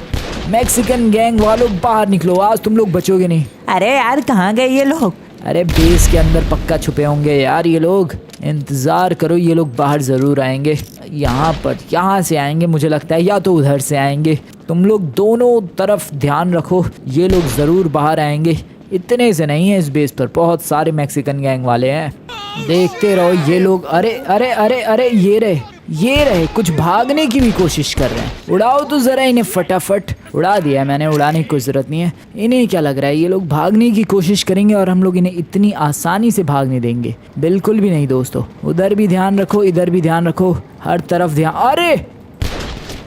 मैक्सिकन गैंग वालों बाहर निकलो, आज तुम लोग बचोगे नहीं। अरे यार कहाँ गए ये लोग? अरे बेस के अंदर पक्का छुपे होंगे यार ये लोग। इंतज़ार करो, ये लोग बाहर ज़रूर आएंगे। यहाँ से आएंगे मुझे लगता है, या तो उधर से आएंगे। तुम लोग दोनों तरफ ध्यान रखो, ये लोग ज़रूर बाहर आएंगे। इतने से नहीं है इस बेस पर, बहुत सारे मैक्सिकन गैंग वाले हैं। देखते रहो ये लोग। अरे अरे अरे अरे ये रहे, कुछ भागने की भी कोशिश कर रहे हैं। उड़ाओ तो ज़रा इन्हें फटाफट। उड़ा दिया मैंने, उड़ाने की कोई ज़रूरत नहीं है। इन्हें क्या लग रहा है ये लोग भागने की कोशिश करेंगे और हम लोग इन्हें इतनी आसानी से भागने देंगे? बिल्कुल भी नहीं दोस्तों। उधर भी ध्यान रखो, इधर भी ध्यान रखो, हर तरफ ध्यान। अरे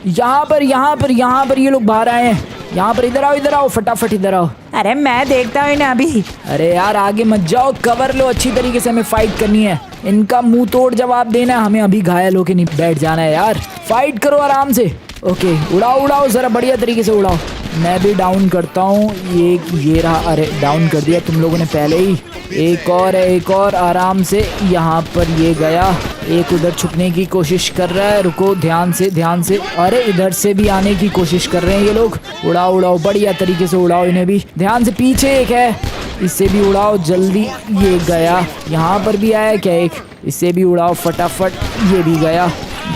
यहाँ पर ये लोग बाहर आए हैं। यहाँ पर इधर आओ फटाफट इधर आओ। अरे मैं देखता हूँ इन्हें अभी। अरे यार आगे मत जाओ, कवर लो, अच्छी तरीके से हमें फाइट करनी है। इनका मुंह तोड़ जवाब देना है, हमें अभी घायल होके नहीं बैठ जाना है यार। फाइट करो आराम से। ओके उड़ाओ जरा बढ़िया तरीके से उड़ाओ। मैं भी डाउन करता हूँ। ये रहा। अरे डाउन कर दिया तुम लोगों ने पहले ही। एक और आराम से। यहाँ पर ये गया। एक उधर छुपने की कोशिश कर रहा है। रुको ध्यान से। अरे इधर से भी आने की कोशिश कर रहे हैं ये लोग। उड़ाओ बढ़िया तरीके से उड़ाओ इन्हें भी। ध्यान से, पीछे एक है, इससे भी उड़ाओ जल्दी। ये गया। यहाँ पर भी आया क्या एक, इससे भी उड़ाओ फटाफट। ये भी गया।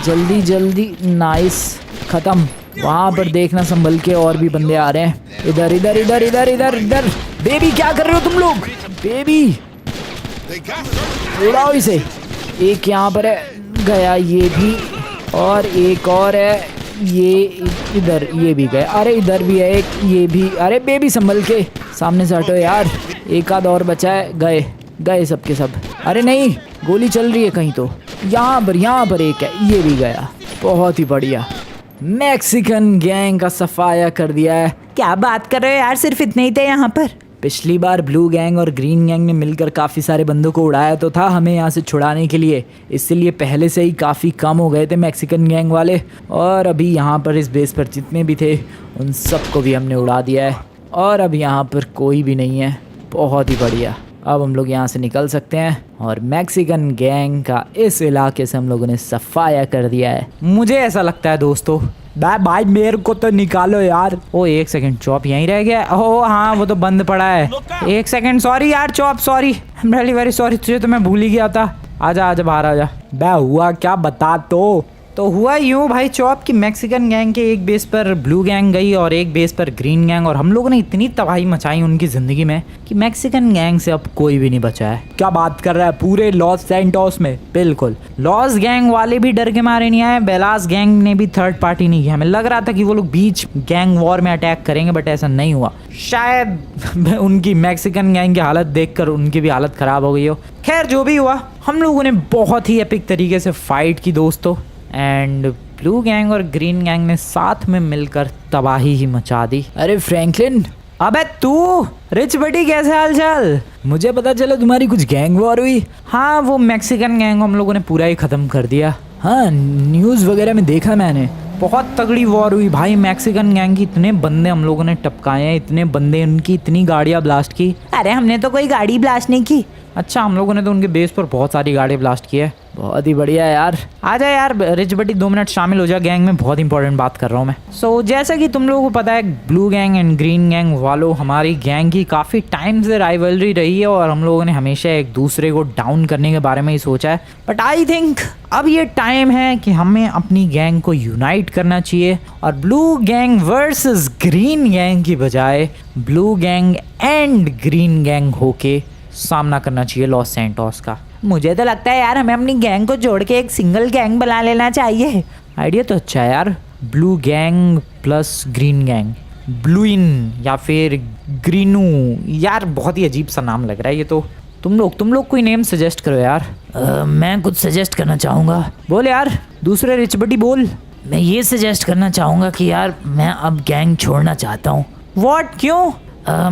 जल्दी। नाइस, खत्म। वहाँ पर देखना संभल के, और भी बंदे आ रहे हैं। इधर। बेबी क्या कर रहे हो तुम लोग? बेबी उड़ाओ इसे। एक यहाँ पर है, गया ये भी। और एक और है, ये इधर, ये भी गया। अरे इधर भी है एक, ये भी। अरे बेबी संभल के, सामने से हटो यार। एक आध और बचा है। गए सबके सब। अरे नहीं, गोली चल रही है कहीं तो। यहाँ पर एक है, ये भी गया। बहुत ही बढ़िया, मैक्सिकन गैंग का सफाया कर दिया है। क्या बात कर रहे हो यार, सिर्फ इतने ही थे यहाँ पर। पिछली बार ब्लू गैंग और ग्रीन गैंग ने मिलकर काफ़ी सारे बंदों को उड़ाया तो था हमें यहाँ से छुड़ाने के लिए, इसलिए पहले से ही काफ़ी कम हो गए थे मैक्सिकन गैंग वाले। और अभी यहाँ पर इस बेस पर जितने भी थे उन सबको भी हमने उड़ा दिया है, और अब यहाँ पर कोई भी नहीं है। बहुत ही बढ़िया, अब हम लोग यहाँ से निकल सकते हैं। और मैक्सिकन गैंग का इस इलाके से हम लोगों ने सफाया कर दिया है। मुझे ऐसा लगता है दोस्तों। भाई मेरे को तो निकालो यार। ओ एक सेकंड, चॉप यहीं रह गया। ओह हाँ, वो तो बंद पड़ा है। एक सेकंड, सॉरी यार chop, sorry, I am really very sorry. तुझे तो मैं भूल ही गया था। आजा बाहर आजा। बे हुआ क्या, बता तो हुआ यूँ भाई चॉप की मैक्सिकन गैंग के एक बेस पर ब्लू गैंग गई और एक बेस पर ग्रीन गैंग, और हम लोगों ने इतनी तबाही मचाई उनकी ज़िंदगी में कि मैक्सिकन गैंग से अब कोई भी नहीं बचा है। क्या बात कर रहा है, पूरे लॉस सैंटोस में? बिल्कुल, लॉस गैंग वाले भी डर के मारे नहीं आए, बेलास गैंग ने भी थर्ड पार्टी नहीं किया। हमें लग रहा था कि वो लोग बीच गैंग वॉर में अटैक करेंगे, बट ऐसा नहीं हुआ। शायद उनकी मैक्सिकन गैंग की हालत देखकर उनकी भी हालत ख़राब हो गई हो। खैर जो भी हुआ, हम लोगों ने बहुत ही एपिक तरीके से फाइट की दोस्तों, एंड ब्लू गैंग और ग्रीन गैंग ने साथ में मिलकर तबाही ही मचा दी। अरे फ्रैंकलिन, अबे तू रिच बडी, कैसे हाल चाल? मुझे पता चला तुम्हारी कुछ गैंग वॉर हुई। हाँ, वो मैक्सिकन गैंग हम लोगों ने पूरा ही ख़त्म कर दिया। हाँ, न्यूज़ वगैरह में देखा मैंने। बहुत तगड़ी वॉर हुई भाई। मैक्सिकन गैंग की इतने बंदे हम लोगों ने टपकाए हैं, इतने बंदे, उनकी इतनी गाड़ियाँ ब्लास्ट की। अरे हमने तो कोई गाड़ी ब्लास्ट नहीं की। अच्छा, हम लोगों ने तो उनके बेस पर बहुत सारी गाड़ी ब्लास्ट की है। बहुत ही बढ़िया यार। आजा यार रिच बटी, 2 मिनट शामिल हो जा गैंग में, बहुत इंपॉर्टेंट बात कर रहा हूँ मैं। सो जैसा कि तुम लोगों को पता है, blue gang and green gang वालों, हमारी गैंग की काफ़ी टाइम से राइवलरी रही है और हम लोगों ने हमेशा एक दूसरे को डाउन करने के बारे में ही सोचा है। बट आई थिंक अब ये टाइम है कि हमें अपनी गैंग को यूनाइट करना चाहिए और blue gang versus green gang की बजाय blue gang and green gang होके सामना करना चाहिए लॉस सैंटोस का। मुझे तो लगता है यार हमें अपनी गैंग को जोड़ के एक सिंगल गैंग बना लेना चाहिए। आइडिया तो अच्छा है यार। Blue gang plus green gang, ब्लूइन या फिर ग्रीनू, यार बहुत ही अजीब सा नाम लग रहा है ये तो। तुम लोग कोई नेम सजेस्ट करो यार। मैं कुछ सजेस्ट करना चाहूँगा। बोल यार, दूसरे रिच बडी बोल। मैं ये सजेस्ट करना चाहूँगा कि यार मैं अब गैंग छोड़ना चाहता हूँ। व्हाट, क्यों?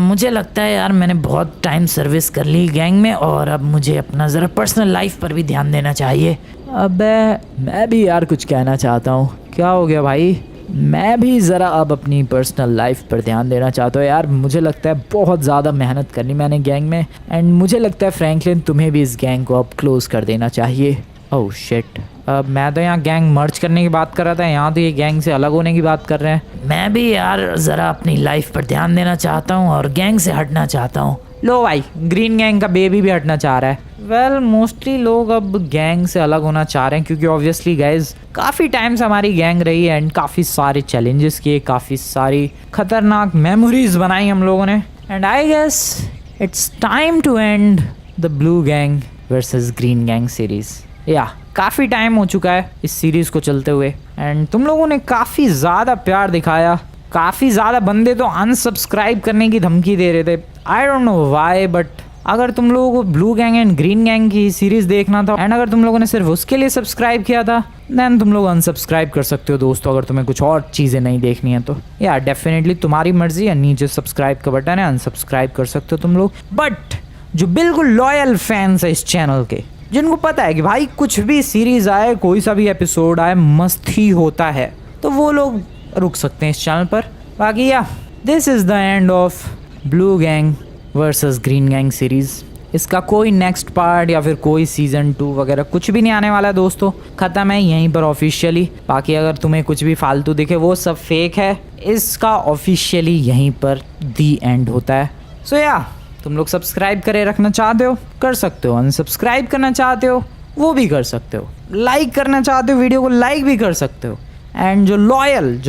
मुझे लगता है यार मैंने बहुत टाइम सर्विस कर ली गैंग में और अब मुझे अपना ज़रा पर्सनल लाइफ पर भी ध्यान देना चाहिए। अबे मैं भी यार कुछ कहना चाहता हूँ। क्या हो गया भाई? मैं भी ज़रा अब अपनी पर्सनल लाइफ पर ध्यान देना चाहता हूँ यार। मुझे लगता है बहुत ज़्यादा मेहनत करनी मैंने गैंग में, एंड मुझे लगता है फ्रैंकलिन तुम्हें भी इस गैंग को अब क्लोज कर देना चाहिए। ओह शिट, मैं तो यहाँ गैंग मर्ज करने की बात कर रहा था, यहाँ तो ये गैंग से अलग होने की बात कर रहे हैं। मैं भी यार ज़रा अपनी लाइफ पर ध्यान देना चाहता हूँ और गैंग से हटना चाहता हूँ। लो भाई, ग्रीन गैंग का बेबी भी हटना चाह रहा है। वेल मोस्टली लोग अब गैंग से अलग होना चाह रहे हैं क्योंकि ऑब्वियसली गाइज काफ़ी टाइम से हमारी गैंग रही है एंड काफ़ी सारे चैलेंजेस किए, काफ़ी सारी खतरनाक मेमोरीज बनाई हम लोगों ने, and I guess it's time to end the blue gang versus green gang series. या काफ़ी टाइम हो चुका है इस सीरीज़ को चलते हुए एंड तुम लोगों ने काफ़ी ज़्यादा प्यार दिखाया। काफ़ी ज़्यादा बंदे तो अनसब्सक्राइब करने की धमकी दे रहे थे। I don't know why, but अगर तुम लोगों को blue gang and green gang की सीरीज देखना था एंड अगर तुम लोगों ने सिर्फ उसके लिए सब्सक्राइब किया था, देन तुम लोग अनसब्सक्राइब कर सकते हो दोस्तों, अगर तुम्हें कुछ और चीज़ें नहीं देखनी है तो। या डेफिनेटली तुम्हारी मर्जी है, नीचे सब्सक्राइब का बटन है, अनसब्सक्राइब कर सकते हो तुम लोग। बट जो बिल्कुल लॉयल फैंस है इस चैनल के, जिनको पता है कि भाई कुछ भी सीरीज आए, कोई सा भी एपिसोड आए, मस्त ही होता है, तो वो लोग रुक सकते हैं इस चैनल पर। बाकी या this is the end of blue gang versus green gang series. इसका कोई नेक्स्ट पार्ट या फिर कोई सीज़न 2 वगैरह कुछ भी नहीं आने वाला दोस्तों, ख़त्म है यहीं पर ऑफिशियली। बाकी अगर तुम्हें कुछ भी फालतू दिखे वो सब फेक है, इसका ऑफिशियली यहीं पर दी एंड होता है। सो या तुम लोग सब्सक्राइब करे रखना चाहते हो कर सकते हो, अनसब्सक्राइब करना चाहते हो वो भी कर सकते हो, लाइक करना चाहते हो वीडियो को लाइक भी कर सकते हो। एंड जो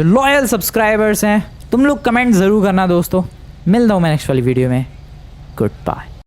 लॉयल सब्सक्राइबर्स हैं तुम लोग कमेंट ज़रूर करना दोस्तों। मिलता हूँ मैं नेक्स्ट वाली वीडियो में। Good bye.